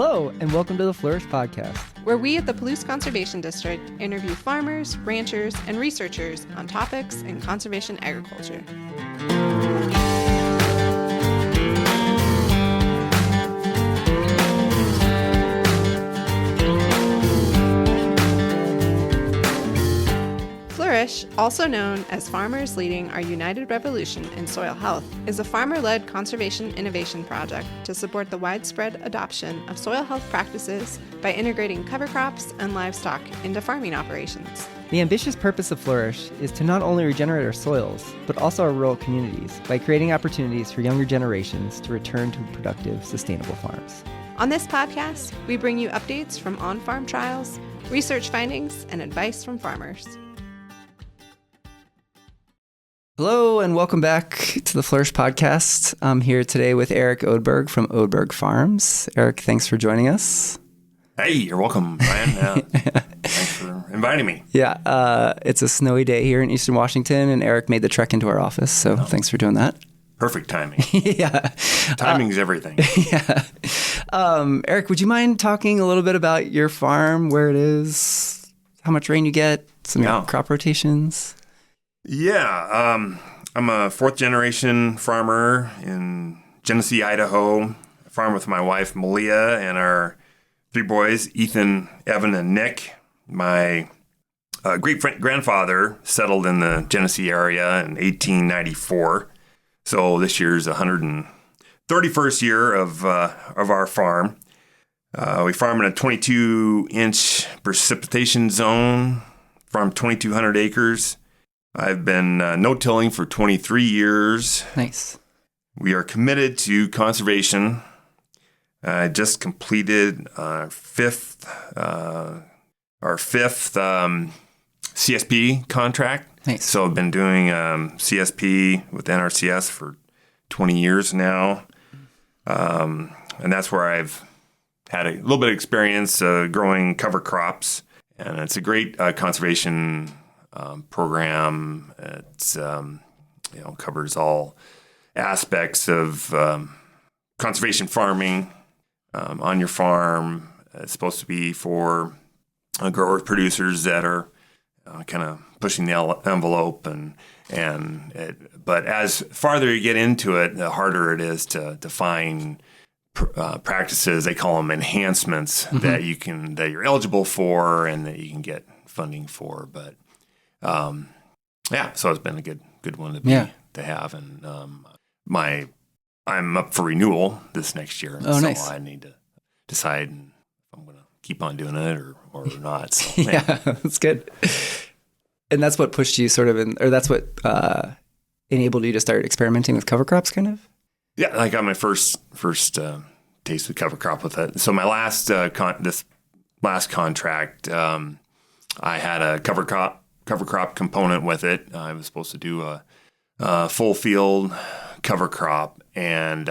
Hello, and welcome to the FLOURISH Podcast, where we at the Palouse Conservation District interview farmers, ranchers, and researchers on topics in conservation agriculture. FLOURISH, also known as Farmers Leading Our United Revolution in Soil Health, is a farmer-led conservation innovation project to support the widespread adoption of soil health practices by integrating cover crops and livestock into farming operations. The ambitious purpose of FLOURISH is to not only regenerate our soils, but also our rural communities by creating opportunities for younger generations to return to productive, sustainable farms. On this podcast, we bring you updates from on-farm trials, research findings, and advice from farmers. Hello, and welcome back to the FLOURISH Podcast. I'm here today with Eric Odberg from Odberg Farms. Eric, thanks for joining us. Hey, you're welcome, Brian. Thanks for inviting me. Yeah, it's a snowy day here in Eastern Washington, and Eric made the trek into our office, so thanks for doing that. Perfect timing. Yeah. Timing's everything. Yeah. Eric, would you mind talking a little bit about your farm, where it is, how much rain you get, some of your crop rotations? Yeah, I'm a fourth-generation farmer in Genesee, Idaho. I farm with my wife, Malia, and our three boys, Ethan, Evan, and Nick. My great-grandfather settled in the Genesee area in 1894. So this year's 131st year of our farm. We farm in a 22-inch precipitation zone, farm 2,200 acres. I've been no-tilling for 23 years. Nice. We are committed to conservation. I just completed our fifth CSP contract. Nice. So I've been doing CSP with NRCS for 20 years now. And that's where I've had a little bit of experience growing cover crops. And it's a great conservation program. It's covers all aspects of conservation farming on your farm. It's supposed to be for growers, producers that are kind of pushing the envelope, but as farther you get into it, the harder it is to find practices. They call them enhancements that you're eligible for and that you can get funding for. But so it's been a good one to have, and I'm up for renewal this next year, so nice. I need to decide if I'm going to keep on doing it or not. So, yeah, that's good. And that's what pushed you that's what enabled you to start experimenting with cover crops, kind of? Yeah, I got my first taste with cover crop with it. So my last this last contract, I had a cover crop component with it. I was supposed to do a full field cover crop, and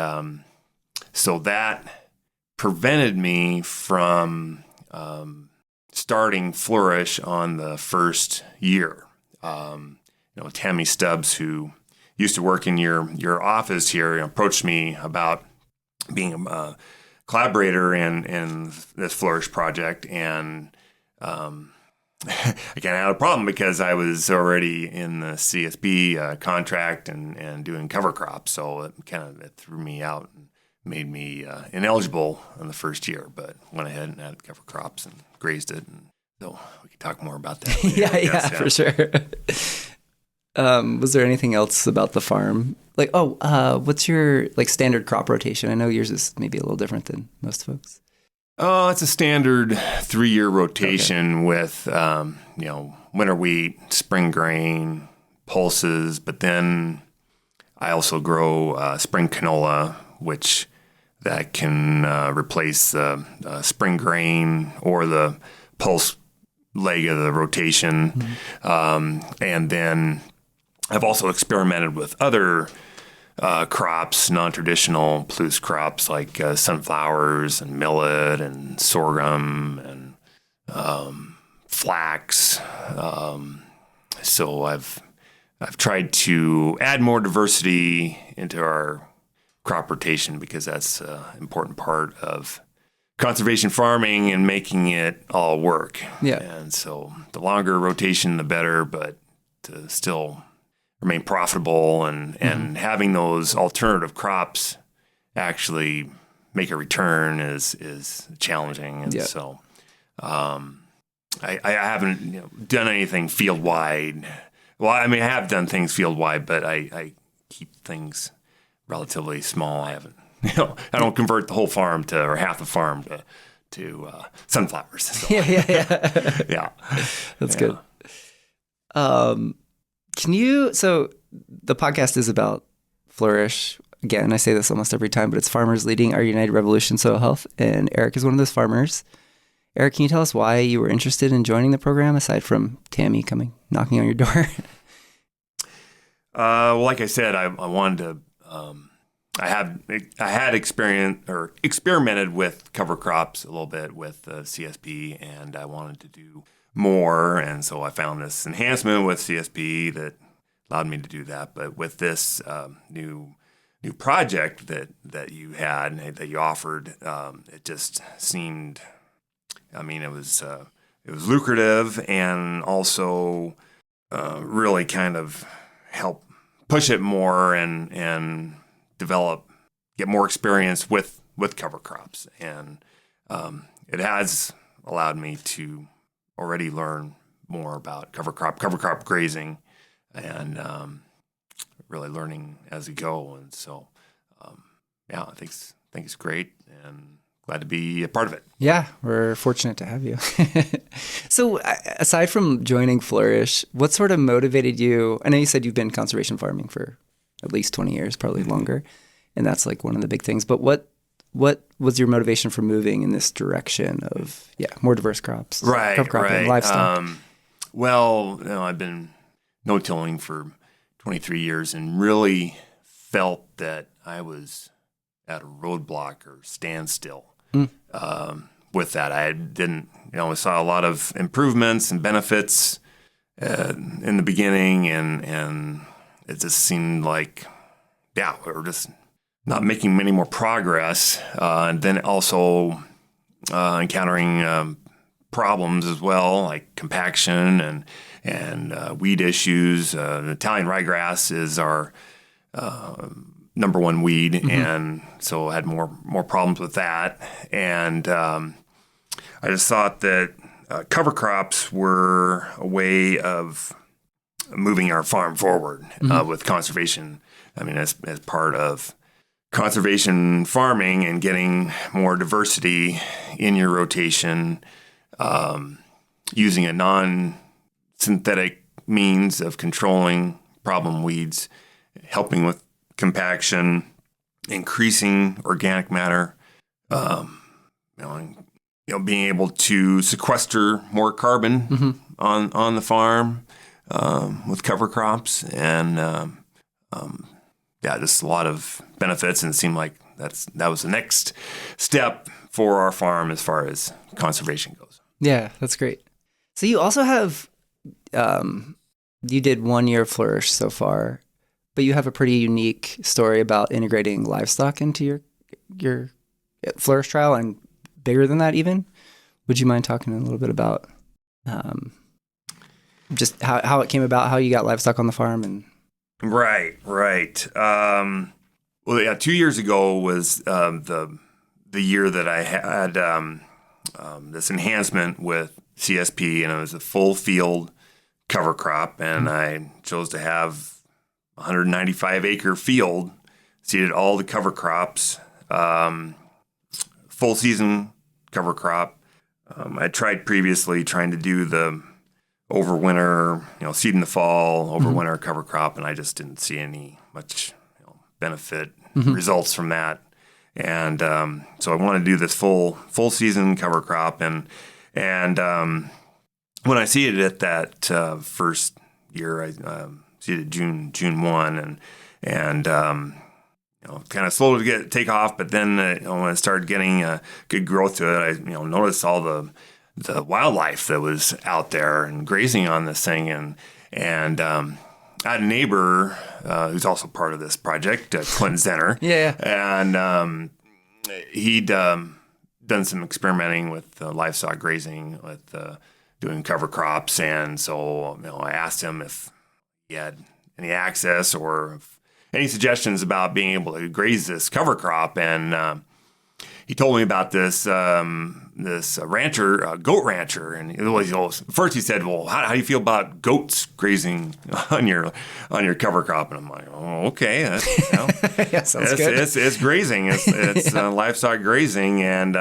so that prevented me from starting FLOURISH on the first year. Tammy Stubbs, who used to work in your office here, approached me about being a collaborator in this FLOURISH project, and I kind of had a problem because I was already in the CSB contract and doing cover crops, so it threw me out and made me ineligible in the first year. But went ahead and added cover crops and grazed it, and so we could talk more about that later. yeah, for sure. Was there anything else about the farm? What's your standard crop rotation? I know yours is maybe a little different than most folks. Oh, it's a standard 3-year rotation with, winter wheat, spring grain, pulses, but then I also grow spring canola, which that can replace the spring grain or the pulse leg of the rotation. Mm-hmm. And then I've also experimented with other crops, non-traditional Palouse crops like sunflowers and millet and sorghum and flax. So I've tried to add more diversity into our crop rotation because that's an important part of conservation farming and making it all work. Yeah. And so the longer rotation, the better, but to still remain profitable and having those alternative crops actually make a return is challenging. And so I haven't done anything field wide. Well, I mean, I have done things field wide, but I keep things relatively small. I haven't, I don't convert the whole farm or half the farm to sunflowers. So. Yeah. Yeah. That's good. So the podcast is about Flourish. Again, I say this almost every time, but it's farmers leading our United Revolution Soil Health, and Eric is one of those farmers. Eric, can you tell us why you were interested in joining the program, aside from Tammy knocking on your door? Well, like I said, I wanted to. I had experimented with cover crops a little bit with CSP, and I wanted to do more, and so I found this enhancement with CSP that allowed me to do that. But with this new project that you had, that you offered, it just seemed. I mean, it was lucrative, and also really kind of help push it more and get more experience with cover crops. And it has allowed me to already learn more about cover crop grazing, and really learning as we go. And so, I think it's great, and glad to be a part of it. Yeah, we're fortunate to have you. So aside from joining Flourish, what sort of motivated you? I know you said you've been conservation farming for at least 20 years, probably longer, and that's like one of the big things. But what was your motivation for moving in this direction of more diverse crops, cover cropping, livestock? Well, I've been no-tilling for 23 years and really felt that I was at a roadblock or standstill. With that, I didn't, I saw a lot of improvements and benefits in the beginning, and it just seemed like, we were just not making many more progress, and then also encountering problems as well, like compaction and weed issues. The Italian ryegrass is our number one weed, and so I had more problems with that. And I just thought that cover crops were a way of moving our farm forward with conservation. I mean, as part of conservation farming and getting more diversity in your rotation, using a non-synthetic means of controlling problem weeds, helping with compaction, increasing organic matter, being able to sequester more carbon on the farm with cover crops, and just a lot of benefits. And it seemed like that was the next step for our farm as far as conservation goes. Yeah, that's great. So you also have, you did 1 year of Flourish so far, but you have a pretty unique story about integrating livestock into your Flourish trial, and bigger than that even. Would you mind talking a little bit about just how it came about, how you got livestock on the farm? And Right. 2 years ago was the year that I had this enhancement with CSP, and it was a full field cover crop, and I chose to have 195 acre field, seeded all the cover crops, full season cover crop. I tried previously trying to do the overwinter, seed in the fall, overwinter cover crop, and I just didn't see any much benefit results from that. And so I wanted to do this full season cover crop, and when I seeded it that first year, I seeded June 1, and kind of slow to take off, but then when I started getting good growth to it, I noticed all the wildlife that was out there and grazing on this thing, and I had a neighbor who's also part of this project, Clint Zenner. Yeah. And he'd done done some experimenting with livestock grazing, with doing cover crops. And so, I asked him if he had any access or any suggestions about being able to graze this cover crop. And he told me about this rancher, goat rancher, and first he said, "Well, how do you feel about goats grazing on your cover crop?" And I'm like, "Oh, okay, yeah, sounds good. It's grazing, it's livestock grazing." And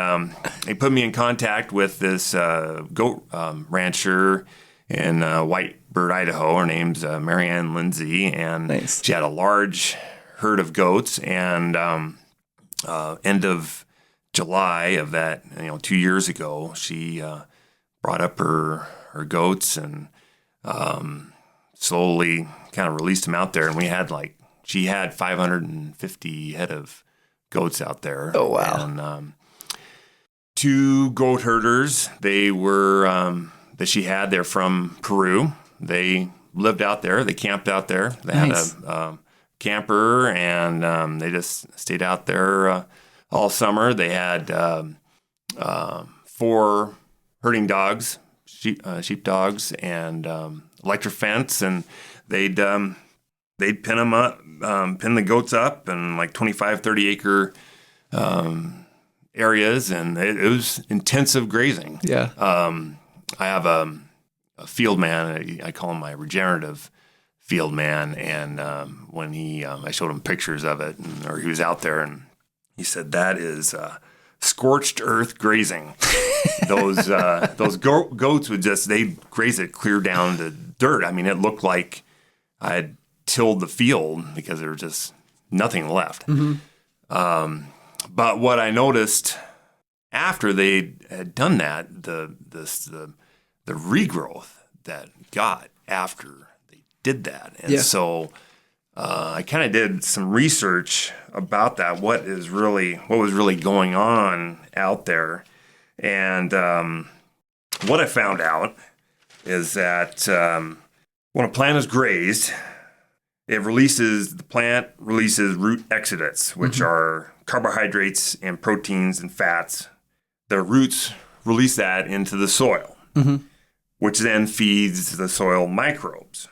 he put me in contact with this goat rancher in Whitebird, Idaho. Her name's Marianne Lindsay, and nice. She had a large herd of goats, and end of July of that, 2 years ago, she brought up her goats and slowly kind of released them out there. And she had 550 head of goats out there. Oh, wow. And 2 goat herders, they were, that she had, they're from Peru. They lived out there. They camped out there. They nice. had a camper, and they just stayed out there all summer. They had 4 herding dogs, sheep dogs, and electric fence, and they'd pin them up, pin the goats up in like 25, 30 acre areas, and it was intensive grazing. Yeah. I have a field man. I call him my regenerative field man, and when I showed him pictures of it, or he was out there, and he said, "That is scorched earth grazing." Those goats would they'd graze it clear down to dirt. I mean, it looked like I had tilled the field because there was just nothing left. Mm-hmm. But what I noticed after they had done that, the regrowth that got after they did that, and so. I kind of did some research about that. What was really going on out there, and what I found out is that when a plant is grazed, the plant releases root exudates, which are carbohydrates and proteins and fats. The roots release that into the soil, which then feeds the soil microbes,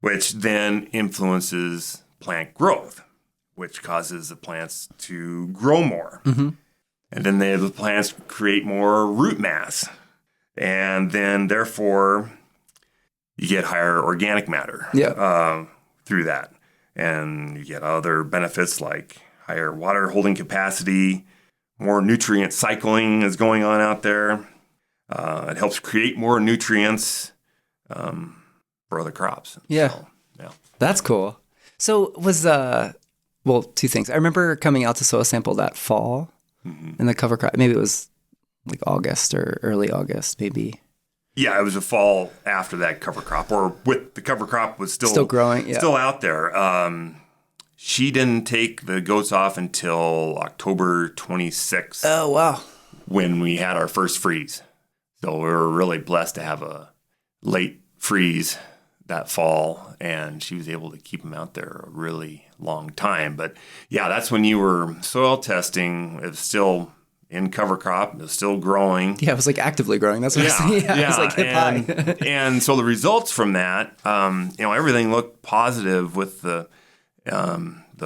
which then influences plant growth, which causes the plants to grow more. Mm-hmm. And then the plants create more root mass. And then, therefore, you get higher organic matter through that. And you get other benefits like higher water holding capacity, more nutrient cycling is going on out there. It helps create more nutrients for other crops. Yeah. So, that's cool. So was, 2 things. I remember coming out to soil sample that fall in the cover crop. Maybe it was like August or early August, maybe. Yeah, it was a fall after that cover crop, or with the cover crop was still growing, still out there. She didn't take the goats off until October 26th. Oh, wow. When we had our first freeze. So we were really blessed to have a late freeze that fall, and she was able to keep them out there a really long time. But yeah, that's when you were soil testing. It was still in cover crop. It was still growing. Yeah, it was like actively growing. That's what I was saying. Yeah, it was like hip high. And so the results from that, everything looked positive with the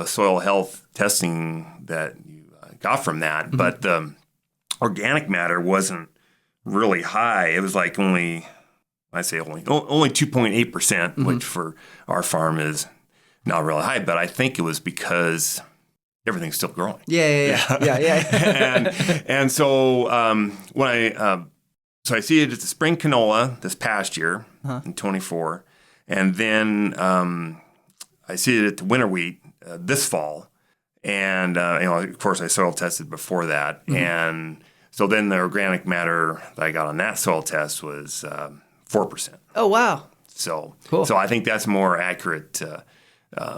soil health testing that you got from that. Mm-hmm. But the organic matter wasn't really high. It was like only 2.8%, mm-hmm. which for our farm is not really high. But I think it was because everything's still growing. Yeah. and so when I seeded it to spring canola this past year in 24, and then I seeded it to winter wheat this fall, and of course I soil tested before that, mm-hmm. and so then the organic matter that I got on that soil test was 4%. Oh wow! So cool. So I think that's more accurate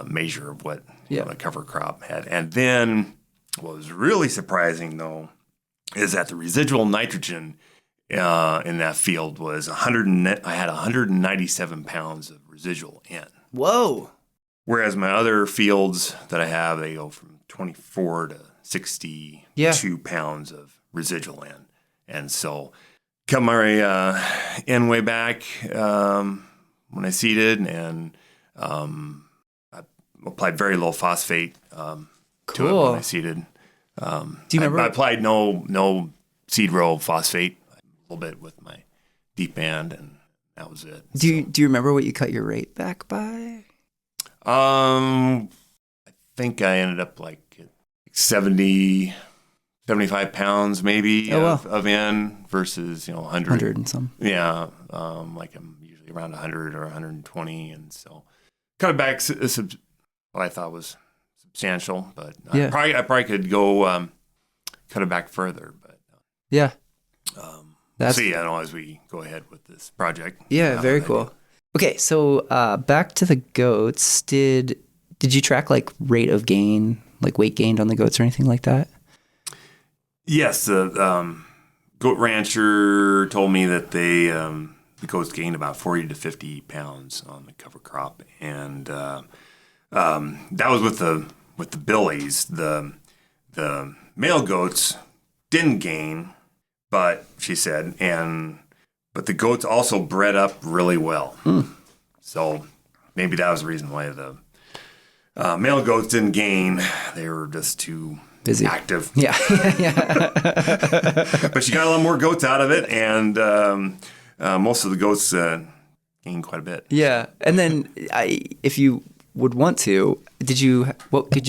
measure of what the cover crop had. And then what was really surprising though is that the residual nitrogen in that field was I had 197 pounds of residual N. Whoa! Whereas my other fields that I have, they go from 24 to 62 pounds of residual N. And so cut my N way back when I seeded, and I applied very low phosphate to it when I seeded. Do you remember? I applied no seed row phosphate, a little bit with my deep band, and that was it. Do you remember what you cut your rate back by? I think I ended up like 70, 75 pounds maybe of N versus 100 and some. Yeah, like I'm usually around 100 or 120, and so cut it back. What I thought was substantial, but I probably could go cut it back further. But yeah, we'll see. I know as we go ahead with this project. Yeah, very cool. Okay, so back to the goats. Did you track like rate of gain, like weight gained on the goats or anything like that? Yes, the goat rancher told me that the goats gained about 40 to 50 pounds on the cover crop, and that was with the billies. The male goats didn't gain, but she said, but the goats also bred up really well. So maybe that was the reason why the male goats didn't gain. They were just too busy, active. Yeah. But she got a lot more goats out of it, and most of the goats gained quite a bit. Yeah, and then if you would want to, could you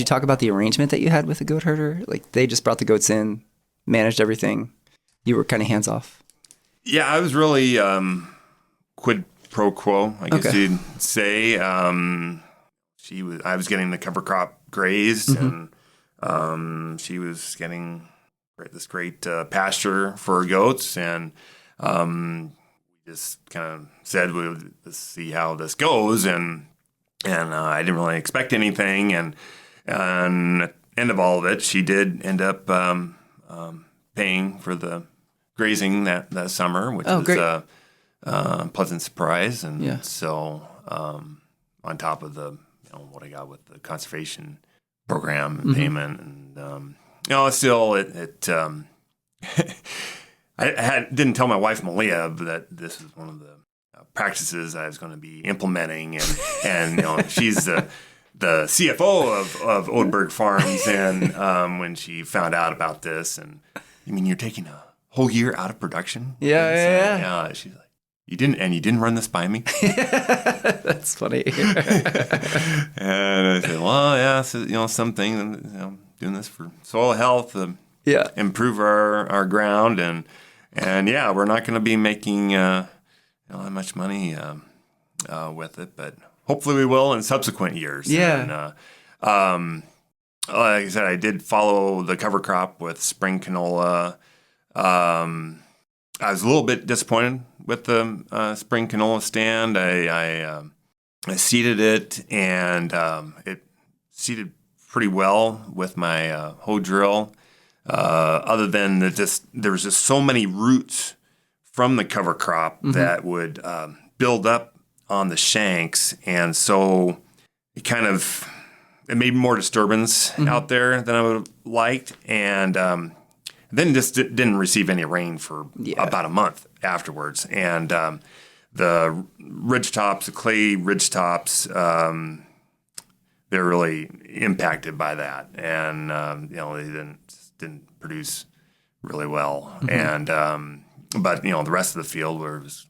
talk about the arrangement that you had with the goat herder? Like they just brought the goats in, managed everything. You were kind of hands off. Yeah, I was really quid pro quo, I guess you'd say. I was getting the cover crop grazed, and she was getting this great pasture for goats, and we just kind of said we'll see how this goes, and I didn't really expect anything, and at the end of all of it, she did end up paying for the grazing that summer, which was a pleasant surprise, and so on top of the what I got with the conservation program payment, and still it I didn't tell my wife Malia that this was one of the practices I was going to be implementing, and she's the CFO of Odberg Farms, and when she found out about this, and you mean you're taking a whole year out of production? Yeah. She's like, you didn't run this by me? That's funny. And I said, well, yeah, so, something, doing this for soil health, improve our ground, and yeah, we're not going to be making that much money with it, but hopefully we will in subsequent years. Yeah. And, like I said, I did follow the cover crop with spring canola. I was a little bit disappointed with the spring canola stand. I seeded it, and it seeded pretty well with my hoe drill. Other than there was just so many roots from the cover crop that would build up on the shanks, and so it made more disturbance out there than I would have liked, and then just didn't receive any rain for about a month afterwards. And the ridge tops, the clay ridge tops, they're really impacted by that, and they didn't produce really well. And but the rest of the field was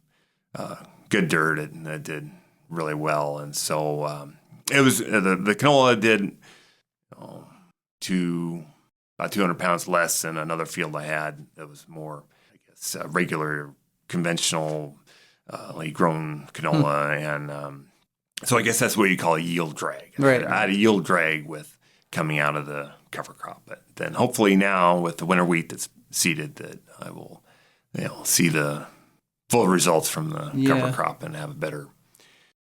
good dirt, and it did really well. And so it was the canola did about 200 pounds less than another field I had that was more, I guess, regular, conventional, grown canola. And so I guess that's what you call a yield drag. Right. I had a yield drag with coming out of the cover crop. But then hopefully now with the winter wheat that's seeded, that I will see the full results from the cover crop and have a better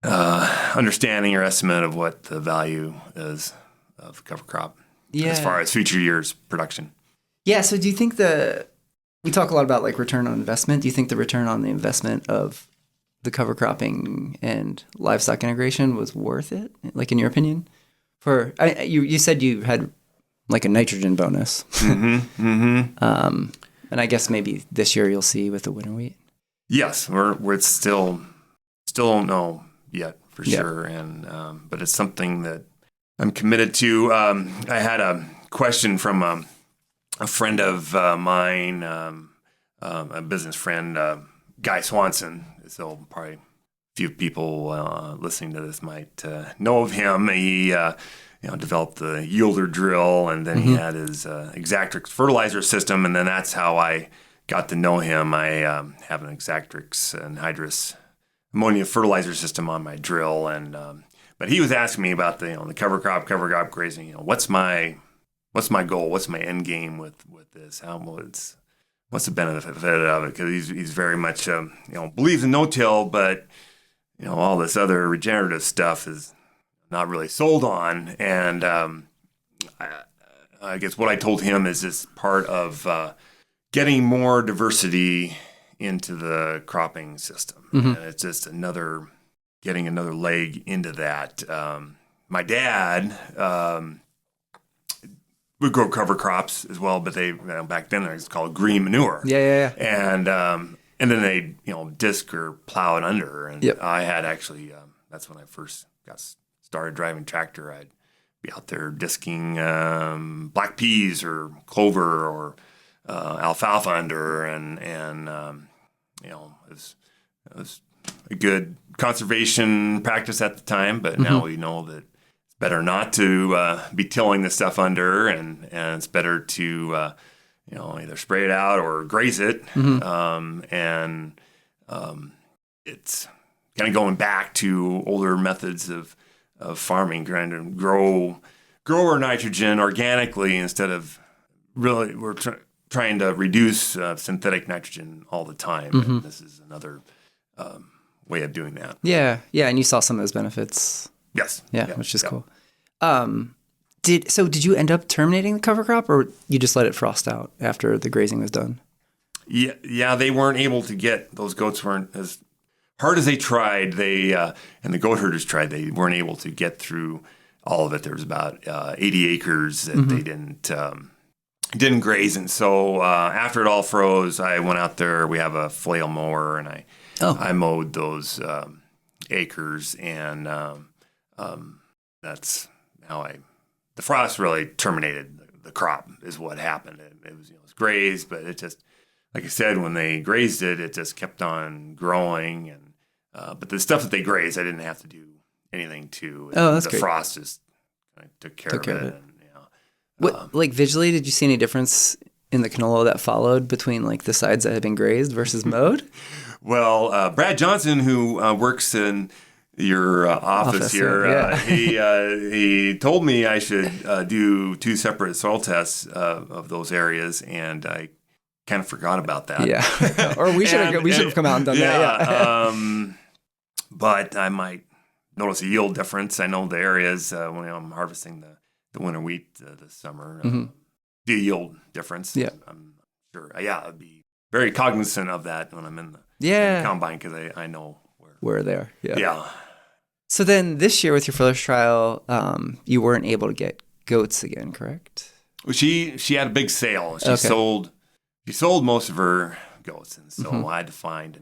understanding or estimate of what the value is of cover crop. As far as future years production. Yeah. So do you think we talk a lot about like return on investment. Do you think the return on the investment of the cover cropping and livestock integration was worth it? Like in your opinion? You said you had like a nitrogen bonus. And I guess maybe this year you'll see with the winter wheat. Yes, we're still don't know yet for sure, and but it's something that I'm committed to. I had a question from a friend of mine, a business friend, Guy Swanson. So probably a few people listening to this might know of him. He developed the yielder drill, and then he had his Exactrix fertilizer system, and then that's how I got to know him. I have an Exactrix anhydrous ammonia fertilizer system on my drill, and but he was asking me about the cover crop grazing. What's my goal? What's my end game with this? What's the benefit of it? Because he's very much believes in no-till, but all this other regenerative stuff is not really sold on. And I guess what I told him is this part of getting more diversity into the cropping system. And it's just getting another leg into that. My dad would grow cover crops as well, but they back then it was called green manure. Yeah. And then they disc or plow it under. And I had actually that's when I first got started driving tractor. I'd be out there disking black peas or clover or alfalfa under, and it was a good conservation practice at the time. But now we know that it's better not to be tilling the stuff under, and it's better to either spray it out or graze it. It's kind of going back to older methods of farming, trying to grow our nitrogen organically instead of really trying to reduce synthetic nitrogen all the time. And this is another way of doing that. Yeah, and you saw some of those benefits. Yes. Yeah, which is cool. Did you end up terminating the cover crop, or you just let it frost out after the grazing was done? Yeah, they weren't able to get, those goats weren't as hard as they tried. They and the goat herders tried. They weren't able to get through all of it. There was about 80 acres that they didn't graze, and so after it all froze, I went out there. We have a flail mower, and I mowed those acres, and that's how the frost really terminated the crop. Is what happened. It was grazed, but it just, like I said, when they grazed it, it just kept on growing, and but the stuff that they grazed, I didn't have to do anything to. Oh, that's the great. Frost just took care of it. And, what, like visually, did you see any difference in the canola that followed between like the sides that had been grazed versus mowed? Well, Brad Johnson, who works in your office here, he told me I should do 2 separate soil tests of those areas, and I kind of forgot about that. Yeah, or we should have come out and done that. Yeah. But I might notice a yield difference. I know the areas when I'm harvesting the winter wheat this summer, the yield difference. Yeah, I'm sure. I'd be very cognizant of that when I'm in the combine, because I know where they are. Yeah. So then this year with your Flourish trial, you weren't able to get goats again, correct? Well, she had a big sale. She sold most of her goats, and so I had to find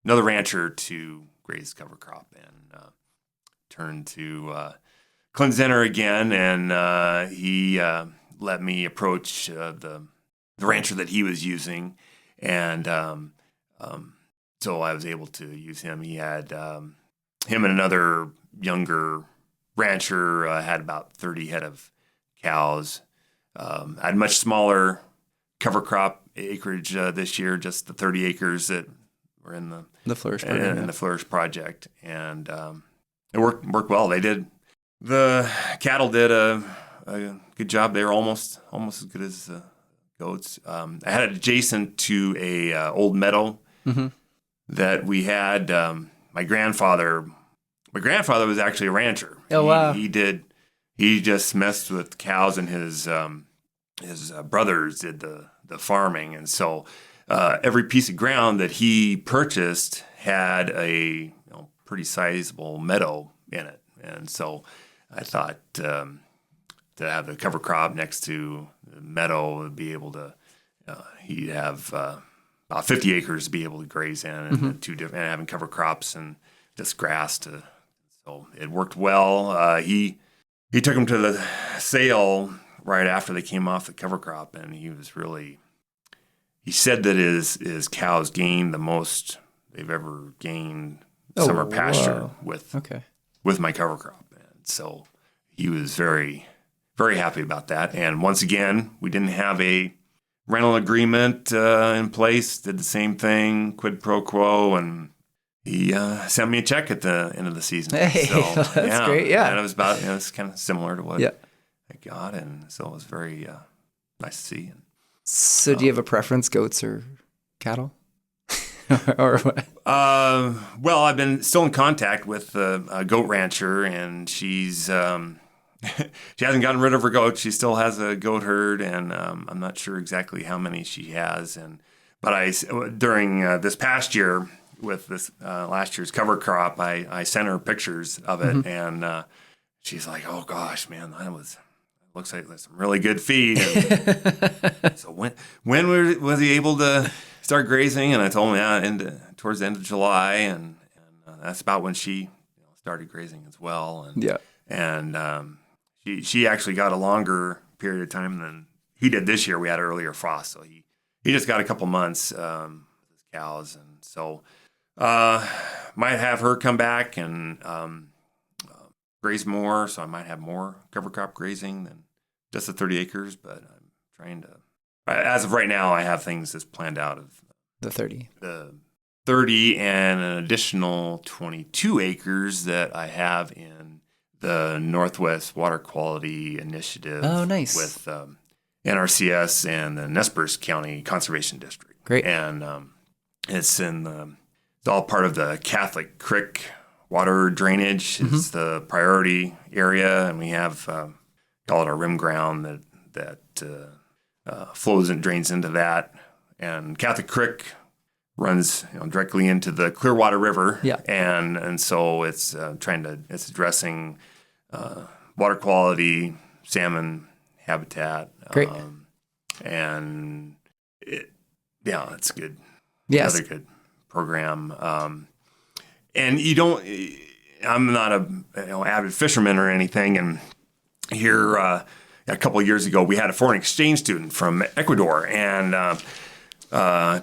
another rancher to graze cover crop, and turned to Clint Zenner again, and he let me approach the rancher that he was using, and so I was able to use him. He had him and another younger rancher had about 30 head of cows. I had much smaller cover crop acreage this year, just the 30 acres that were in the Flourish program, in the Flourish project, and it worked well. The cattle did a good job. They were almost as good as the goats. I had it adjacent to a old meadow that we had. My grandfather was actually a rancher. Oh, wow. He just messed with cows, and his brothers did the farming, and so every piece of ground that he purchased had a pretty sizable meadow in it, and so I thought to have the cover crop next to the meadow would be able to he'd have about 50 acres to be able to graze in, and and having cover crops and just grass so it worked well. He took him to the sale right after they came off the cover crop, and he said that his cows gained the most they've ever gained summer pasture with my cover crop. And so he was very, very happy about that. And once again, we didn't have a rental agreement in place, did the same thing, quid pro quo, and he sent me a check at the end of the season. Hey, so, that's great. Yeah. And it was it's kind of similar to what I got. And so it was very nice to see. So do you have a preference, goats or cattle? Or what? Well, I've been still in contact with a goat rancher, and she's she hasn't gotten rid of her goats. She still has a goat herd, and I'm not sure exactly how many she has. But during this past year with this last year's cover crop, I sent her pictures of it, and she's like, "Oh gosh, man, looks like there's some really good feed." And so when was he able to start grazing? And I told him, towards the end of July, and that's about when she started grazing as well. And she actually got a longer period of time than he did this year. We had earlier frost, so he just got a couple months with his cows, and so might have her come back and graze more. So I might have more cover crop grazing than just the 30 acres, but I'm trying to. As of right now, I have things that's planned out of the 30. The 30 and an additional 22 acres that I have in the Northwest Water Quality Initiative. Oh, nice. With NRCS and the Nez Perce County Conservation District. Great. And it's all part of the Catholic Creek water drainage. It's the priority area, and we have call it our rim ground that flows and drains into that. And Catholic Creek runs directly into the Clearwater River. Yeah. And so it's it's addressing water quality, salmon habitat. Great. And it's good. Yes. Another good program. And I'm not a avid fisherman or anything. And here a couple of years ago, we had a foreign exchange student from Ecuador, and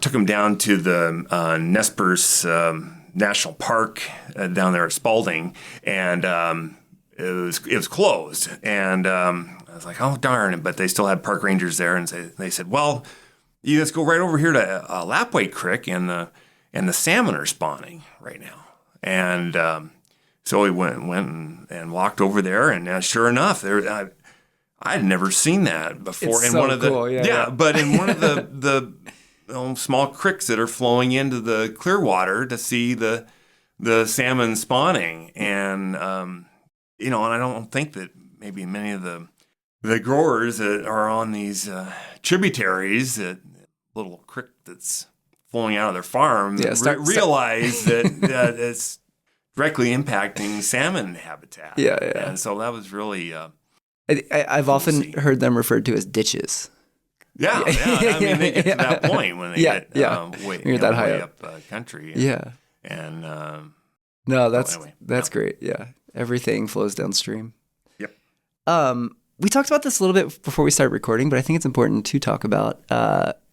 took him down to the Nez Perce National Park down there at Spalding, and it was closed. And I was like, oh darn! But they still had park rangers there, and they said, well, you just go right over here to Lapway Creek, and the salmon are spawning right now. And so we went and walked over there, and sure enough, I'd never seen that before. It's in one of the cool. But in one of the small creeks that are flowing into the Clearwater to see the salmon spawning, and and I don't think that maybe many of the growers that are on these tributaries, that little creek that's flowing out of their farm, realize that it's directly impacting salmon habitat. Yeah. And so that was really. I've often heard them referred to as ditches. Yeah. I mean, they get to that point when they get way high up country. And no, that's great. Yeah, everything flows downstream. Yep. We talked about this a little bit before we started recording, but I think it's important to talk about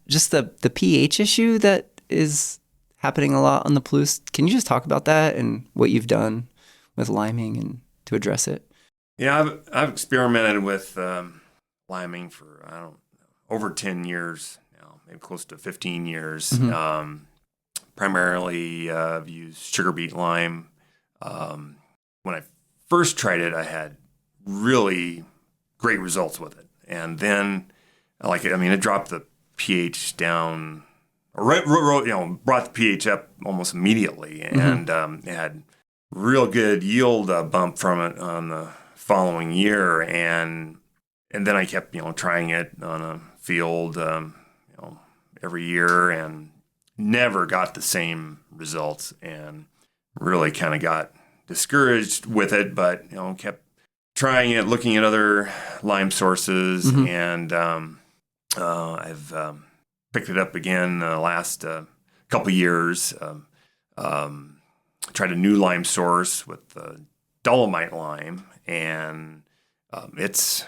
just the pH issue that is happening a lot on the Palouse. Can you just talk about that and what you've done with liming and to address it? Yeah, I've experimented with liming for, over 10 years now, maybe close to 15 years. Primarily, I've used sugar beet lime. When I first tried it, I had really great results with it. And then, it dropped the pH down, brought the pH up almost immediately. And it had real good yield bump from it on the following year. And then I kept, trying it on a field, every year, and never got the same results, and really kind of got discouraged with it, but, kept trying it, looking at other lime sources. And I've picked it up again the last couple years. Tried a new lime source with dolomite lime, and it's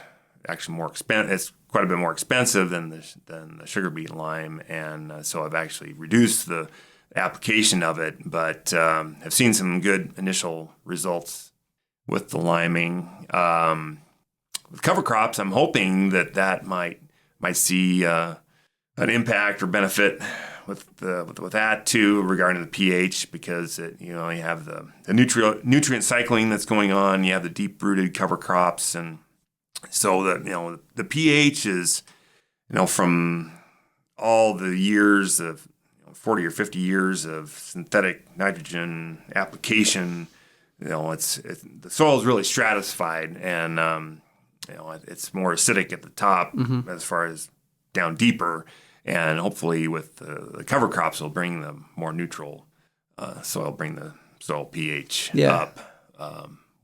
actually more expensive. It's quite a bit more expensive than the sugar beet lime, and so I've actually reduced the application of it, but have seen some good initial results with the liming. With cover crops, I'm hoping that might see an impact or benefit with that too, regarding the pH, because you have the nutrient cycling that's going on. You have the deep rooted cover crops, and so the pH is from all the years of 40 or 50 years of synthetic nitrogen application. The soil is really stratified, and it's more acidic at the top as far as down deeper. And hopefully with the cover crops, will bring the more neutral soil, bring the soil pH up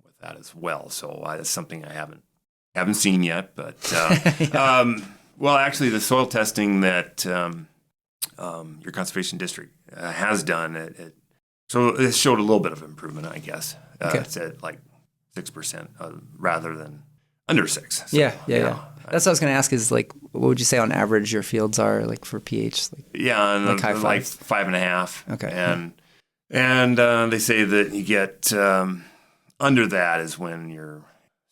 with that as well. So that's something I haven't seen yet. But well, actually, the soil testing that your conservation district has done, it showed a little bit of improvement, I guess. It's at like 6% rather than under 6. So, yeah. That's what I was going to ask is, like, what would you say on average your fields are, like, for pH? And like high like fives? 5.5. Okay. And they say that you get under that is when you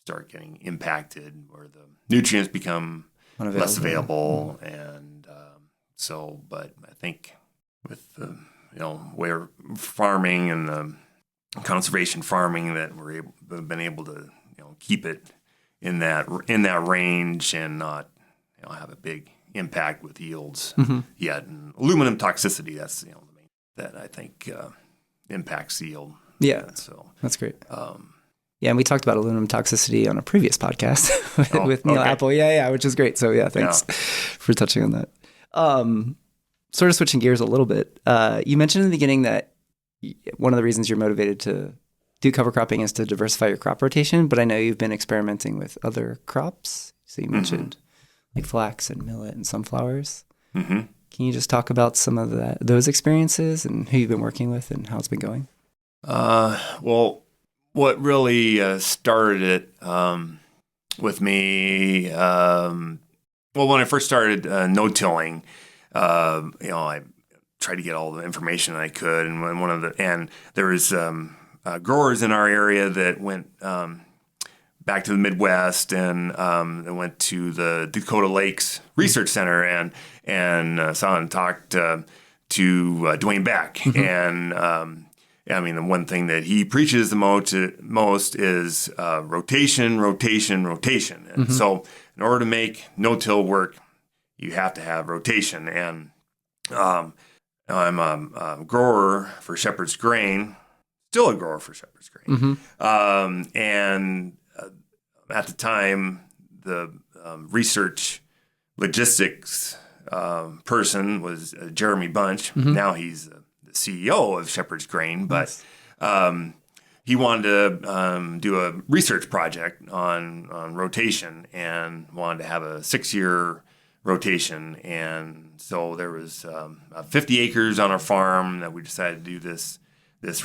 start getting impacted, where the nutrients become less available. And but I think with the way of farming and the conservation farming, that we've been able to keep it in that range and not have a big impact with yields yet. And aluminum toxicity, that's the main that I think impacts the yield. Yeah, so that's great. And we talked about aluminum toxicity on a previous podcast with Neil Apple. Which is great. So thanks for touching on that. Sort of switching gears a little bit. You mentioned in the beginning that one of the reasons you're motivated to do cover cropping is to diversify your crop rotation, but I know you've been experimenting with other crops. So you mentioned like flax and millet and sunflowers. Mm-hmm. Can you just talk about some of those experiences and who you've been working with and how it's been going? Well, what really started it with me, when I first started no-tilling, I tried to get all the information I could, and there was growers in our area that went back to the Midwest and they went to the Dakota Lakes Research Center and saw and talked to Dwayne Beck. And the one thing that he preaches the most is rotation. And so in order to make no-till work, you have to have rotation. And I'm a grower for Shepherd's Grain. Still a grower for Shepherd's Grain. And at the time, the research logistics person was Jeremy Bunch. Now he's the CEO of Shepherd's Grain, but he wanted to do a research project on rotation and wanted to have a 6-year rotation. And so there was 50 acres on our farm that we decided to do this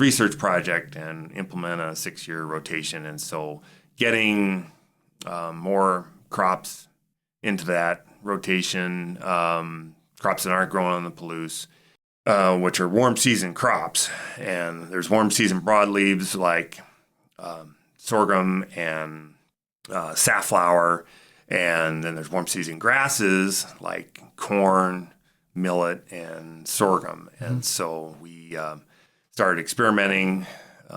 research project and implement a 6-year rotation. And so getting more crops into that rotation, crops that aren't grown on the Palouse, which are warm season crops. And there's warm season broadleaves like sorghum and safflower. And then there's warm season grasses like corn, millet, and sorghum. And so we started experimenting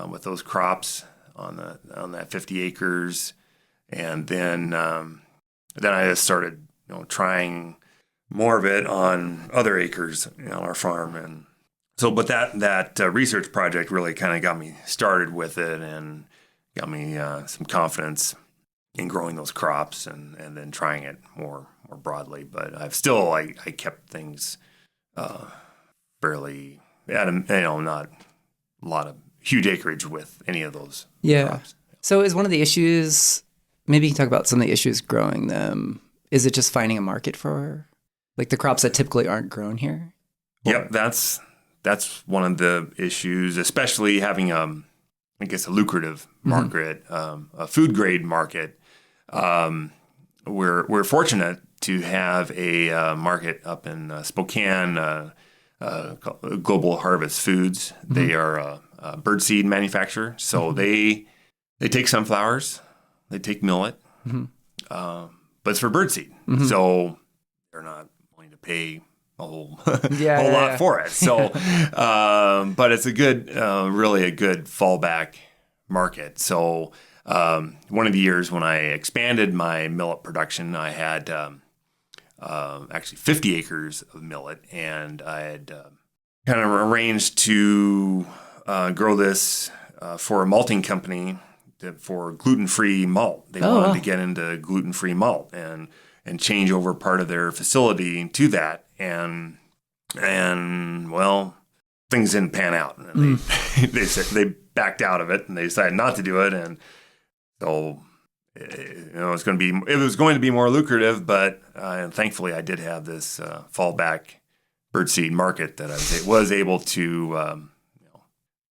with those crops on that 50 acres, and then I just started trying more of it on other acres on our farm. And so, but that research project really kind of got me started with it and got me some confidence in growing those crops and then trying it more broadly. But I kept things fairly not a lot of huge acreage with any of those crops. So is one of the issues, maybe you can talk about some of the issues growing them, is it just finding a market for Like the crops that typically aren't grown here? Yep, that's one of the issues, especially having I guess a lucrative market, a food grade market. We're fortunate to have a market up in Spokane, called Global Harvest Foods. They are a birdseed manufacturer, so they take sunflowers, they take millet, but it's for birdseed, so they're not willing to pay a whole lot for it. So, but it's a good, really a good fallback market. So, one of the years when I expanded my millet production, I had actually 50 acres of millet, and I had kind of arranged to grow this for a malting company for gluten-free malt. They wanted to get into gluten-free malt and change over part of their facility to that. And well, things didn't pan out. And they backed out of it, and they decided not to do it. And so, it was going to be more lucrative, but thankfully I did have this fallback birdseed market that I was able to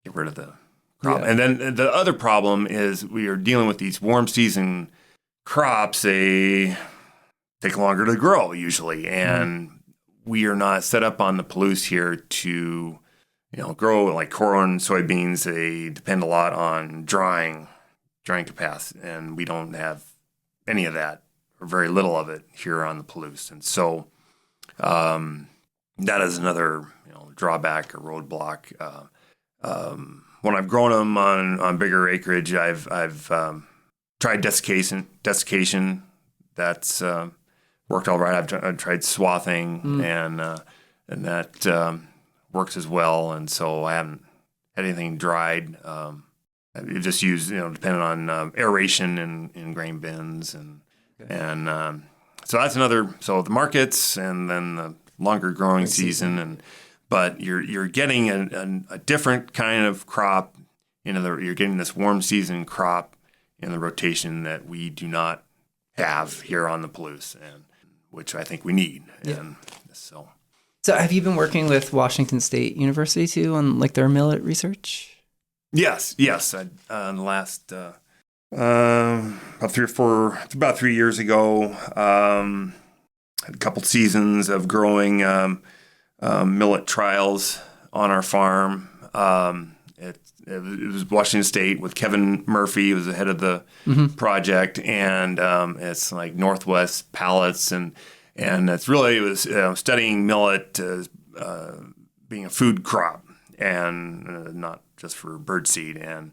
get rid of the crop. Yeah. And then the other problem is we are dealing with these warm season crops. They take longer to grow usually, and we are not set up on the Palouse here to grow like corn, soybeans. They depend a lot on drying capacity, and we don't have any of that or very little of it here on the Palouse. And so that is another drawback or roadblock. When I've grown them on bigger acreage, I've tried desiccation. That's worked all right. I've tried swathing, and that works as well. And so I haven't had anything dried. You just use, depending on aeration in grain bins, and so that's another. So the markets, and then the longer growing season, but you're getting a different kind of crop. You're getting this warm season crop in the rotation that we do not have here on the Palouse, and which I think we need. Yeah. And so have you been working with Washington State University too on like their millet research? Yes. In the last about 3 years ago, had a couple seasons of growing millet trials on our farm. It was Washington State with Kevin Murphy. He was the head of the project, and it's like Northwest pallets, and it was studying millet as being a food crop and not just for birdseed. And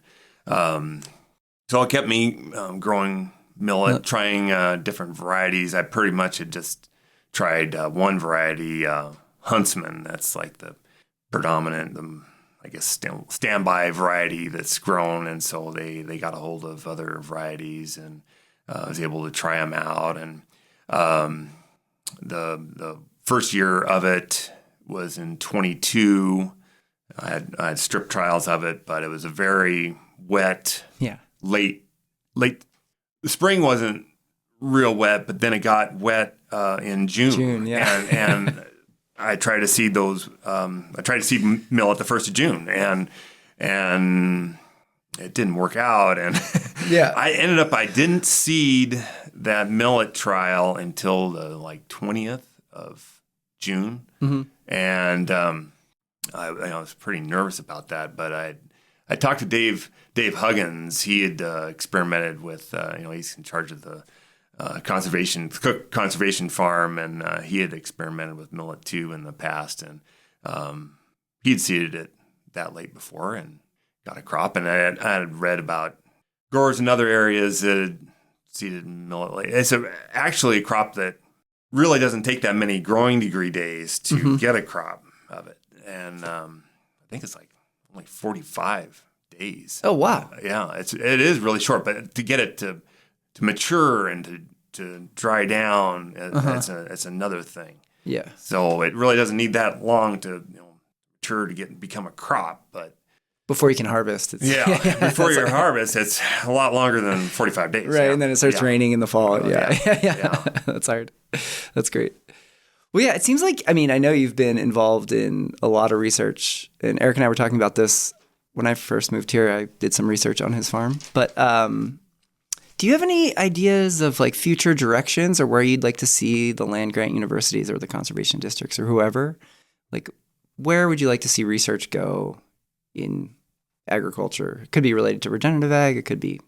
so it kept me growing millet, trying different varieties. I pretty much had just tried one variety, Huntsman. That's like the predominant, I guess, standby variety that's grown. And so they got a hold of other varieties, and I was able to try them out. And the first year of it was in 22. I had strip trials of it, but it was a very wet, late. The spring wasn't real wet, but then it got wet in June. And I tried to seed those. I tried to seed millet the 1st of June, and it didn't work out. And I didn't seed that millet trial until the 20th of June, and I was pretty nervous about that. But I talked to Dave Huggins. He had experimented with he's in charge of the conservation farm, and he had experimented with millet too in the past, and he'd seeded it that late before and got a crop. And I had read about growers in other areas that had seeded millet late. It's actually a crop that really doesn't take that many growing degree days to get a crop of it, and I think it's like only 45 days. Oh wow! Yeah, it is really short, but to get it to mature and to dry down, it's another thing. Yeah. So it really doesn't need that long to mature to become a crop, but before you can harvest, before you harvest, it's a lot longer than 45 days. Right, and then it starts raining in the fall. Yeah. Yeah. That's hard. That's great. Well, yeah, it seems like, I mean, I know you've been involved in a lot of research, and Eric and I were talking about this when I first moved here. I did some research on his farm, but do you have any ideas of like future directions or where you'd like to see the land grant universities or the conservation districts or whoever? Like, where would you like to see research go in agriculture? It could be related to regenerative ag. It could be,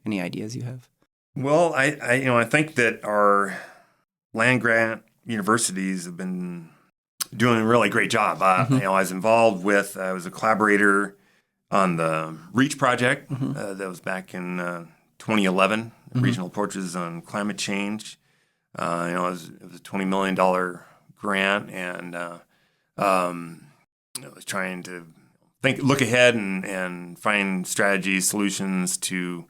any ideas you have? Well, I think that our land grant universities have been doing a really great job. I was involved with, I was a collaborator on the REACH project. That was back in 2011, Regional Approaches on Climate Change. It was a $20 million grant, and I was trying to look ahead and find strategies, solutions to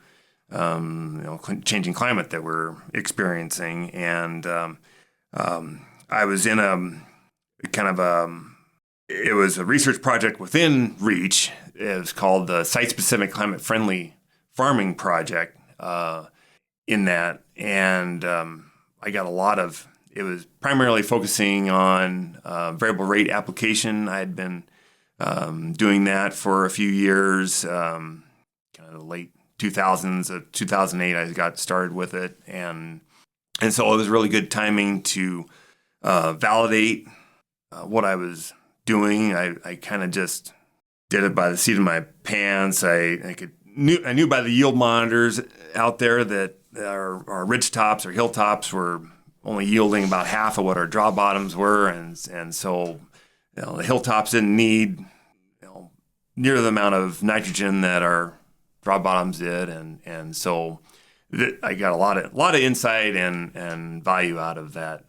changing climate that we're experiencing. And I was in it was a research project within REACH. It was called the Site-Specific Climate-Friendly Farming Project in that. And I got it was primarily focusing on variable rate application. I had been doing that for a few years, kind of the late 2000s, 2008, I got started with it. And so it was really good timing to validate what I was doing. I kind of just did it by the seat of my pants. I knew by the yield monitors out there that our ridge tops or hilltops were only yielding about half of what our draw bottoms were, and so the hilltops didn't need near the amount of nitrogen that our draw bottoms did, and so I got a lot of insight and value out of that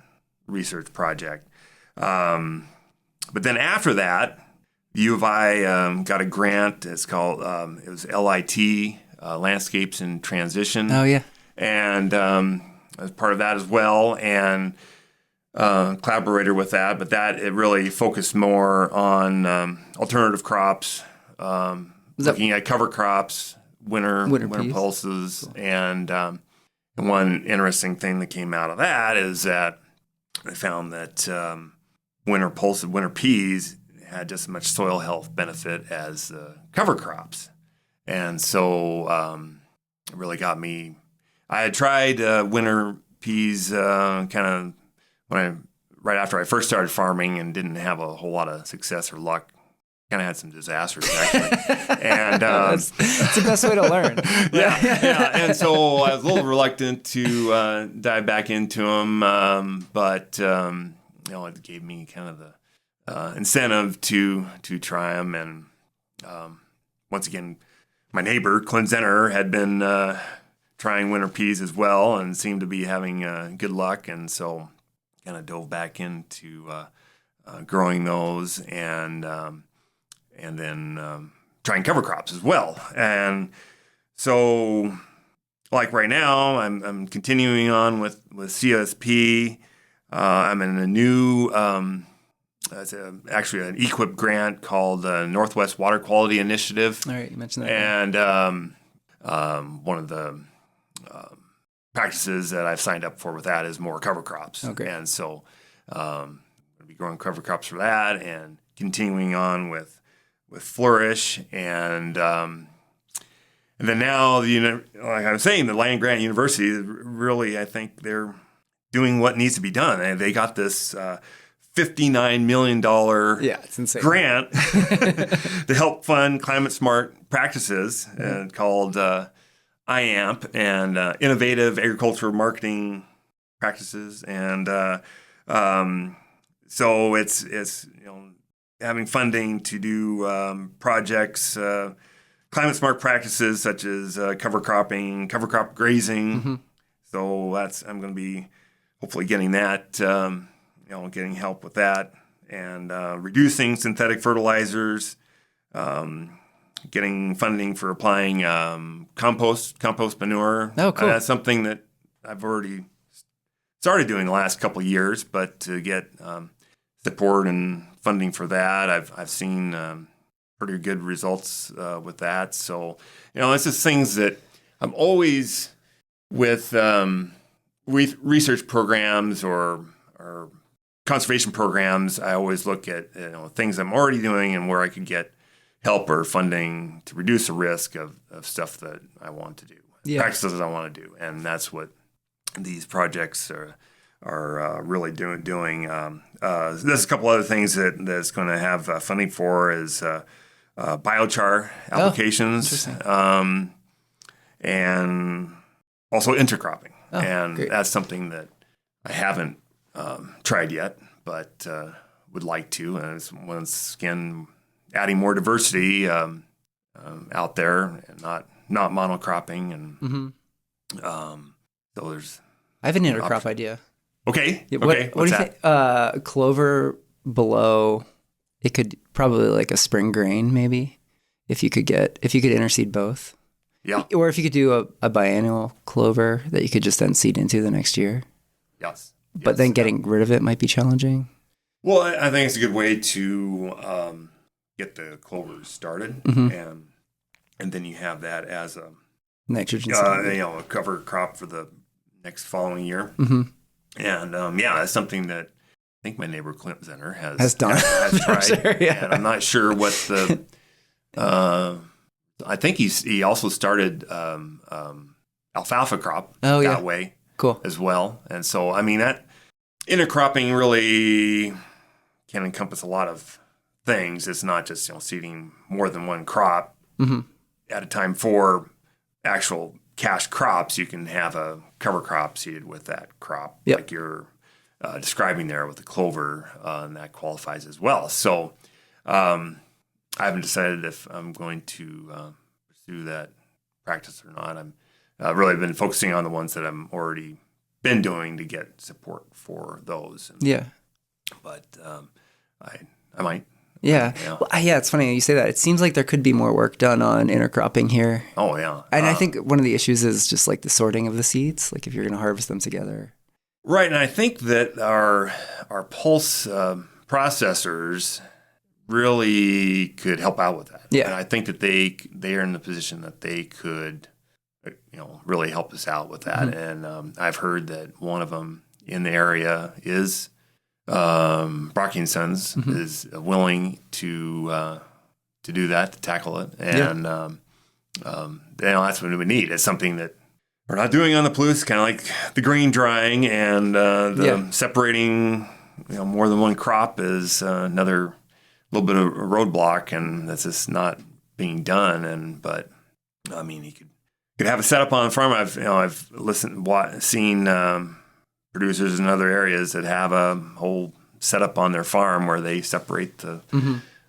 research project. But then after that, U of I got a grant. It's called it was LIT, Landscapes in Transition. Oh yeah, and I was part of that as well, and collaborator with that. But it really focused more on alternative crops, looking at cover crops, winter pulses, cool. And one interesting thing that came out of that is that I found that winter peas had just as much soil health benefit as cover crops. And so it really got me. I had tried winter peas kind of right after I first started farming and didn't have a whole lot of success or luck. Kind of had some disasters, actually. And that's the best way to learn. yeah. And so I was a little reluctant to dive back into them, but it gave me kind of the incentive to try them. And once again, my neighbor, Clint Zenner, had been trying winter peas as well and seemed to be having good luck. And so kind of dove back into growing those and then trying cover crops as well. And so, like right now, I'm continuing on with CSP. I'm in a new, actually an EQIP grant called the Northwest Water Quality Initiative. All right, you mentioned that. And one of the practices that I've signed up for with that is more cover crops. Okay. And so I'm going to be growing cover crops for that and continuing on with Flourish, and then now, like I was saying, the land grant university, really, I think they're doing what needs to be done. And they got this $59 million it's insane. grant to help fund climate smart practices called IAMP, and Innovative Agricultural Marketing Practices. And so it's having funding to do projects, climate smart practices such as cover cropping, cover crop grazing. Mm-hmm. So I'm going to be hopefully getting that, getting help with that, and reducing synthetic fertilizers, getting funding for applying compost manure. Oh, cool. That's something that I've already started doing the last couple of years, but to get support and funding for that, I've seen pretty good results with that. So, it's just things that I'm always with research programs or conservation programs, I always look at things I'm already doing and where I could get help or funding to reduce the risk of stuff that I want to do, practices I want to do, and that's what these projects are really doing. There's a couple other things that's going to have funding for is biochar applications, and also intercropping, and great. That's something that I haven't tried yet, but would like to. And it's, once again, adding more diversity out there, and not monocropping, and so there's. I have an intercrop idea. Okay. Yeah, okay. What do you think? Clover below, it could probably like a spring grain maybe, if you could interseed both. Yeah. Or if you could do a biennial clover that you could just then seed into the next year. Yes. But then getting rid of it might be challenging. Well, I think it's a good way to get the clovers started, and then you have that as a nitrogen, a cover crop for the next following year. And that's something that I think my neighbor Clint Zenner has done, has tried. Sure, yeah. And I'm not sure what the. I think he also started alfalfa crop that way, cool, as well. And so I mean that intercropping really can encompass a lot of things. It's not just seeding more than one crop at a time for actual cash crops. You can have a cover crop seeded with that crop, like you're describing there with the clover, and that qualifies as well. So I haven't decided if I'm going to pursue that practice or not. I'm really been focusing on the ones that I'm already been doing to get support for those. But I might. Yeah. Well, it's funny you say that. It seems like there could be more work done on intercropping here. Oh, yeah. And I think one of the issues is just like the sorting of the seeds, like if you're going to harvest them together. Right. And I think that our pulse processors really could help out with that. Yeah. And I think that they are in the position that they could, really help us out with that. And I've heard that one of them in the area is Brocky & Sons is willing to do that, to tackle it. And that's what we need. It's something that we're not doing on the Palouse, kind of like the grain drying and the separating more than one crop is another little bit of a roadblock, and that's just not being done. But I mean, you could have a setup on the farm. I've seen producers in other areas that have a whole setup on their farm where they separate the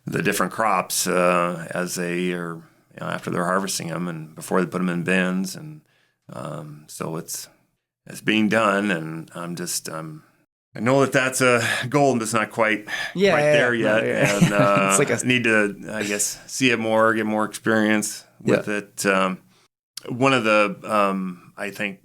different crops as they are after they're harvesting them and before they put them in bins, and so it's being done, and I know that that's a goal, and it's not quite there yet. And it's like I need to, I guess, see it more, get more experience with it. One of the, I think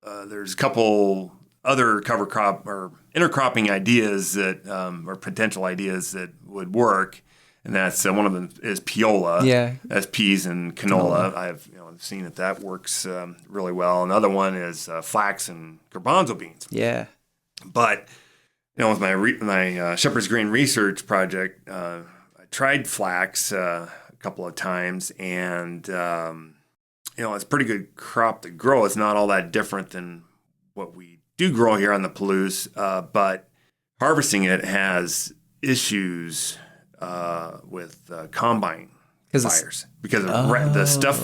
there's a couple other cover crop or intercropping ideas that, or potential ideas that would work. And that's one of them is piola. Yeah. That's peas and canola. I've seen that works really well. Another one is flax and garbanzo beans. Yeah. But with my Shepherd's Grain research project, I tried flax a couple of times, and it's a pretty good crop to grow. It's not all that different than what we do grow here on the Palouse, but harvesting it has issues with combine fires because of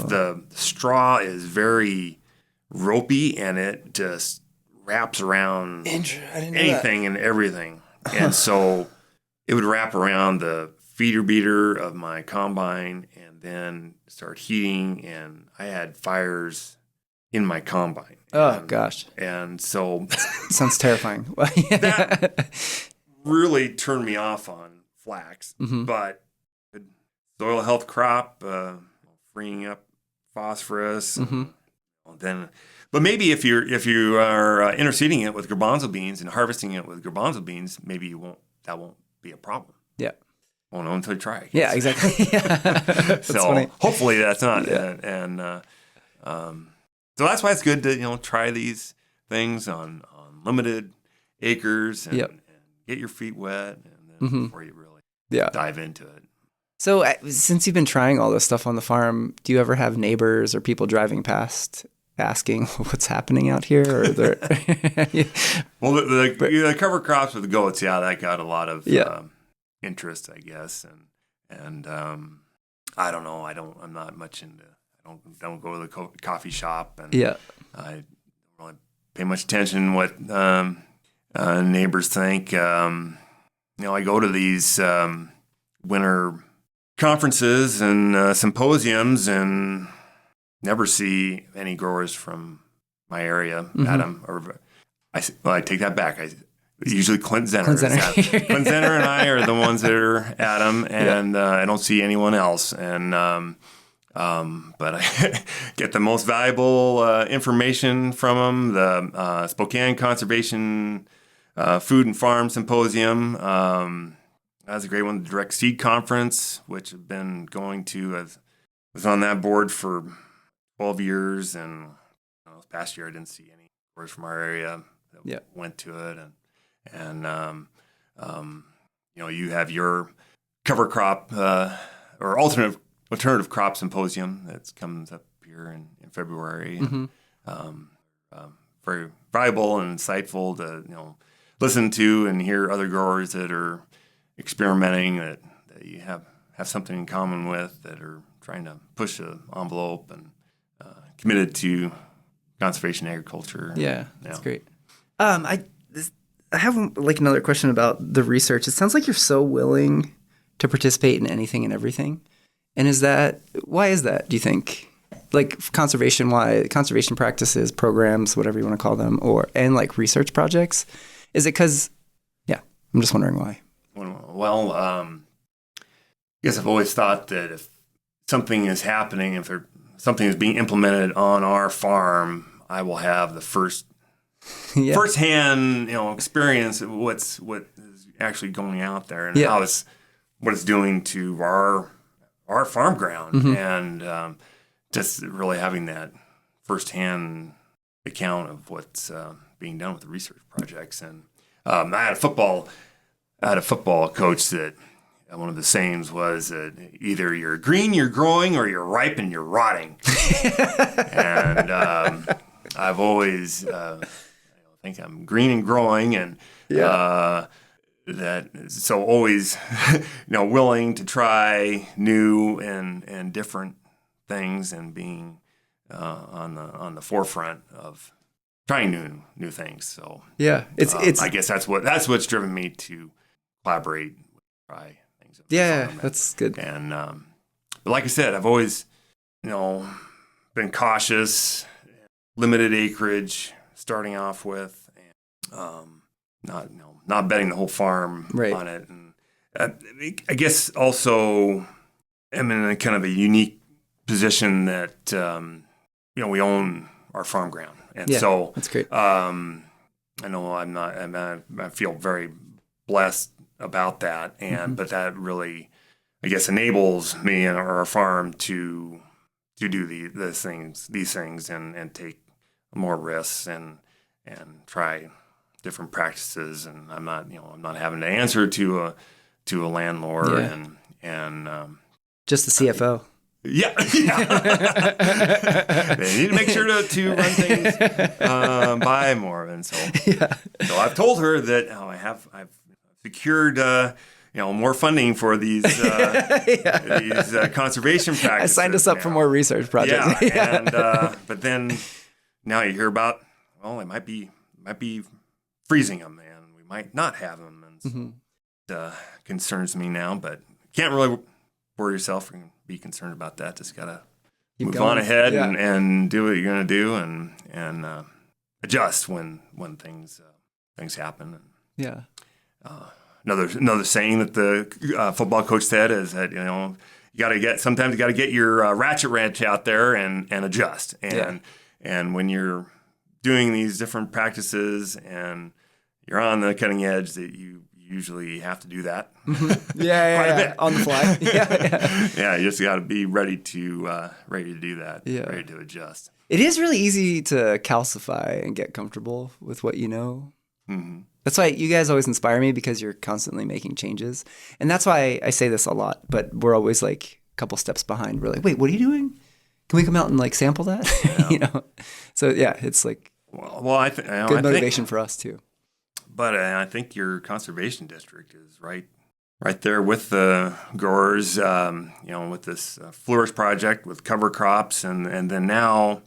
the straw is very ropey, and it just wraps around anything and everything. And so it would wrap around the feeder beater of my combine and then start heating, and I had fires in my combine. Oh, gosh. And so sounds terrifying. That really turned me off on flax, but soil health crop, freeing up phosphorus, then. But maybe if you are interseeding it with garbanzo beans and harvesting it with garbanzo beans, maybe that won't be a problem. Yeah. Won't know until you try. Yeah, exactly. That's so funny. Hopefully that's not. Yeah. So that's why it's good to try these things on limited acres and get your feet wet, and then before you really dive into it. So since you've been trying all this stuff on the farm, do you ever have neighbors or people driving past asking what's happening out here? Or Well, the cover crops with the goats, that got a lot of interest, I guess, and I don't know. I'm not much into. I don't go to the coffee shop, and I don't really pay much attention what neighbors think. I go to these winter conferences and symposiums, and never see any growers from my area at them. Or I take that back. Usually Clint Zenner. Clint Zenner and I are the ones that are at them, and I don't see anyone else. And but I get the most valuable information from them. The Spokane Conservation Food and Farm Symposium. That was a great one. The Direct Seed Conference, which I've been going to. I was on that board for 12 years, and this past year I didn't see any growers from our area that went to it. And you have your cover crop or alternative crop symposium that comes up here in February. Very valuable and insightful to listen to and hear other growers that are experimenting that you have something in common with, that are trying to push the envelope and committed to conservation agriculture. Yeah, that's great. I have another question about the research. It sounds like you're so willing to participate in anything and everything. And why is that, do you think? Like conservation practices, programs, whatever you want to call them, and like research projects. Is it because, I'm just wondering why. Well, I guess I've always thought that if something is happening, if something is being implemented on our farm, I will have the first-hand, experience of what is actually going out there and what it's doing to our farm ground, and just really having that first-hand account of what's being done with the research projects. And I had a football coach that one of the sayings was that either you're green, you're growing, or you're ripe and you're rotting. And I've always think I'm green and growing, and so always willing to try new and different things, and being on the forefront of trying new things. So it's I guess that's what's driven me to collaborate, try things. That's good. And but like I said, I've always been cautious, limited acreage starting off with, and not betting the whole farm on it. And I guess also I'm in a kind of a unique position that we own our farm ground, and so that's great. I know I feel very blessed about that, and but that really, I guess, enables me and our farm to do these things and take more risks and try different practices. And I'm not having to answer to a landlord and just the CFO. They need to make sure to run things by more. And so I've told her that I've secured more funding for these conservation practices. I signed us up for more research projects. And but then now you hear about, it might be freezing them, and we might not have them, and so it concerns me now. But can't really worry yourself and be concerned about that. Just gotta move on ahead and do what you're gonna do, and adjust when things happen. And, another saying that the football coach said is that sometimes you gotta get your ratchet wrench out there and adjust. And when you're doing these different practices and you're on the cutting edge, that you usually have to do that. Quite a bit on the fly. You just got to be ready to do that. Ready to adjust. It is really easy to calcify and get comfortable with what you know. That's why you guys always inspire me, because you're constantly making changes. And that's why I say this a lot, but we're always like a couple steps behind. We're like, wait, what are you doing? Can we come out and like sample that? Yeah. So yeah, it's like good motivation for us too. But I think your conservation district is right there with the growers, with this Flourish project with cover crops. And then now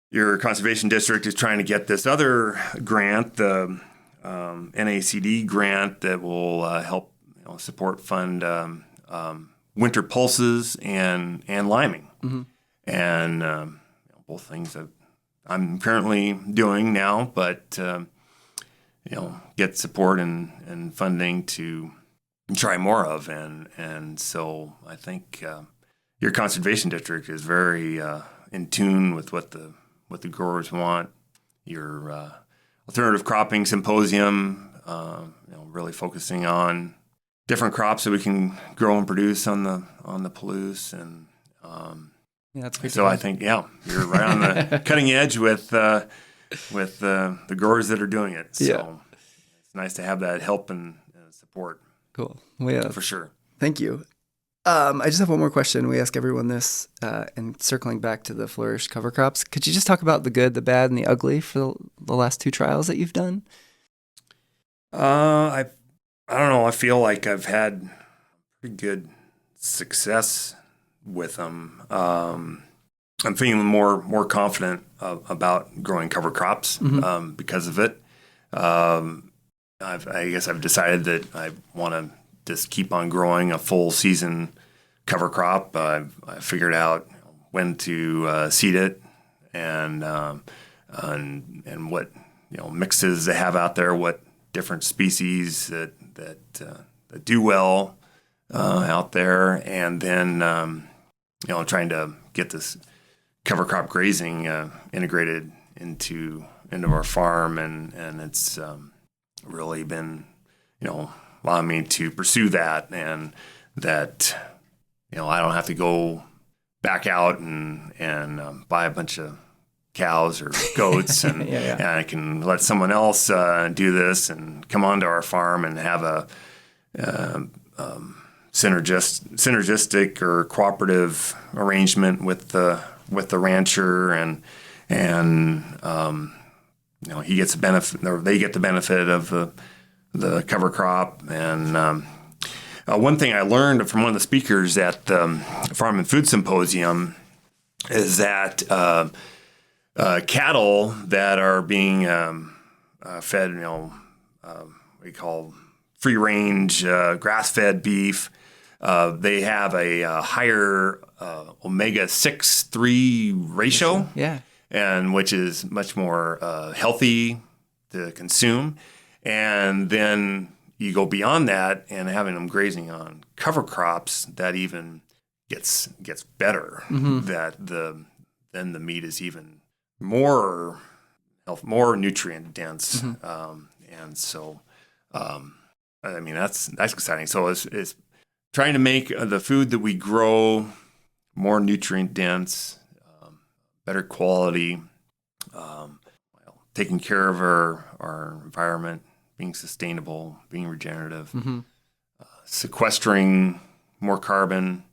your conservation district is trying to get this other grant, the NACD grant, that will help support fund winter pulses and liming. Mm-hmm. And both things that I'm currently doing now, but get support and funding to try more of. And so I think your conservation district is very in tune with what the growers want. Your alternative cropping symposium, really focusing on different crops that we can grow and produce on the Palouse. And that's great. So I think you're right on the cutting edge with the growers that are doing it. So it's nice to have that help and support. Cool. Well, yeah, for sure. Thank you. I just have one more question. We ask everyone this, and circling back to the Flourish cover crops, could you just talk about the good, the bad, and the ugly for the last 2 trials that you've done? I don't know. I feel like I've had pretty good success with them. I'm feeling more confident about growing cover crops because of it. I guess I've decided that I want to just keep on growing a full season cover crop. I figured out when to seed it and what mixes they have out there, what different species that do well out there, and then trying to get this cover crop grazing integrated into our farm, and it's really been allowing me to pursue that, and that I don't have to go back out and buy a bunch of cows or goats, and, and I can let someone else do this and come onto our farm and have a synergistic or cooperative arrangement with the rancher, and he gets a benefit, or they get the benefit of the cover crop. And one thing I learned from one of the speakers at the Farm and Food Symposium is that cattle that are being fed, we call free range grass-fed beef, they have a higher omega-6-3 ratio. Yeah. And which is much more healthy to consume. And then you go beyond that, and having them grazing on cover crops, that even gets better. Mm-hmm. Then the meat is even more nutrient dense. Mm-hmm. And so, that's exciting. So it's trying to make the food that we grow more nutrient dense, better quality, taking care of our environment, being sustainable, being regenerative, sequestering more carbon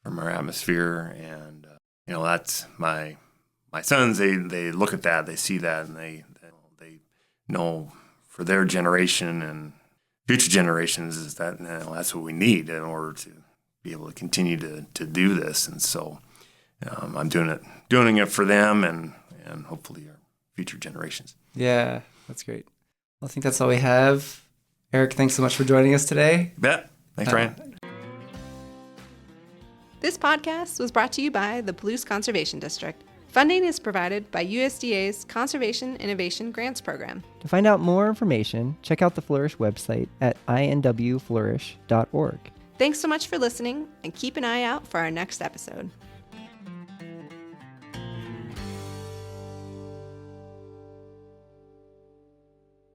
from our atmosphere. And, that's my sons, they look at that, they see that, and they know for their generation and future generations is that that's what we need in order to be able to continue to do this. And so I'm doing it for them and hopefully our future generations. Yeah, that's great. Well, I think that's all we have. Eric, thanks so much for joining us today. Bet. Thanks, Ryan. This podcast was brought to you by the Palouse Conservation District. Funding is provided by USDA's Conservation Innovation Grants Program. To find out more information, check out the Flourish website at inwflourish.org. Thanks so much for listening, and keep an eye out for our next episode.